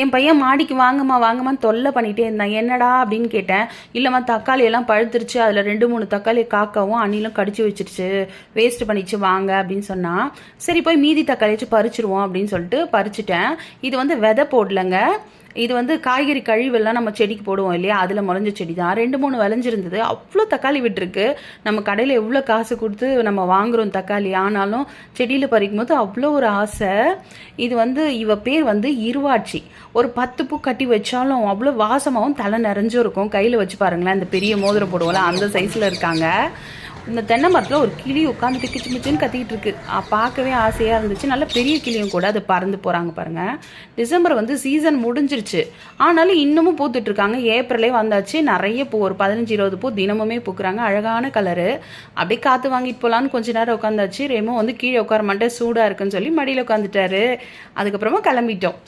என் பையன் மாடிக்கு வாங்கம்மா வாங்கம்மான்னு தொல்லை பண்ணிகிட்டே இருந்தான். என்னடா அப்படின்னு கேட்டேன். இல்லைம்மா தக்காளி எல்லாம் பழுத்துருச்சு, அதில் 2 3 தக்காளி காக்காவும் அணிலும் கடிச்சு வச்சிருச்சு, வேஸ்ட் பண்ணிச்சு வாங்க அப்படின்னு சொன்னான். சரி போய் மீதி தக்காளியாச்சும் பறிச்சிருவோம் அப்படின்னு சொல்லிட்டு பறிச்சிட்டேன். இது வந்து விதை போடலைங்க, இது வந்து காய்கறி கழிவெல்லாம் நம்ம செடிக்கு போடுவோம் இல்லையா, அதில் முளைஞ்ச செடி தான். 2 3 விளைஞ்சிருந்தது. அவ்வளோ தக்காளி விட்டுருக்கு. நம்ம கடையில் எவ்வளோ காசு கொடுத்து நம்ம வாங்குகிறோம் தக்காளி, ஆனாலும் செடியில் பறிக்கும் போது அவ்வளோ ஒரு ஆசை. இது வந்து இவ பேர் வந்து இருவாட்சி. ஒரு 10 பூ கட்டி வச்சாலும் அவ்வளோ வாசமாகவும் தலை நிறைஞ்சும் இருக்கும். கையில் வச்சு பாருங்களேன், இந்த பெரிய மோதிரம் போடுவோம்ல அந்த சைஸில் இருக்காங்க. இந்த தென்னை மரத்தில் ஒரு கிளி உட்காந்துட்டு கிச்சு மிச்சுன்னு கத்திக்கிட்டு இருக்கு. பார்க்கவே ஆசையாக இருந்துச்சு. நல்ல பெரிய கிளியும் கூட, அது பறந்து போகிறாங்க பாருங்கள். டிசம்பர் வந்து சீசன் முடிஞ்சிருச்சு, ஆனாலும் இன்னமும் பூத்துட்டு இருக்காங்க. ஏப்ரலே வந்தாச்சு, நிறைய பூ, ஒரு 15 20 பூ தினமுமே பூக்குறாங்க. அழகான கலரு. அப்படியே காற்று வாங்கிட்டு போகலான்னு கொஞ்ச நேரம் உட்காந்தாச்சு. ரெமோ வந்து கீழே உட்கார மாட்டேன் சூடாக இருக்குன்னு சொல்லி மடியில் உட்காந்துட்டாரு. அதுக்கப்புறமா கிளம்பிட்டோம்.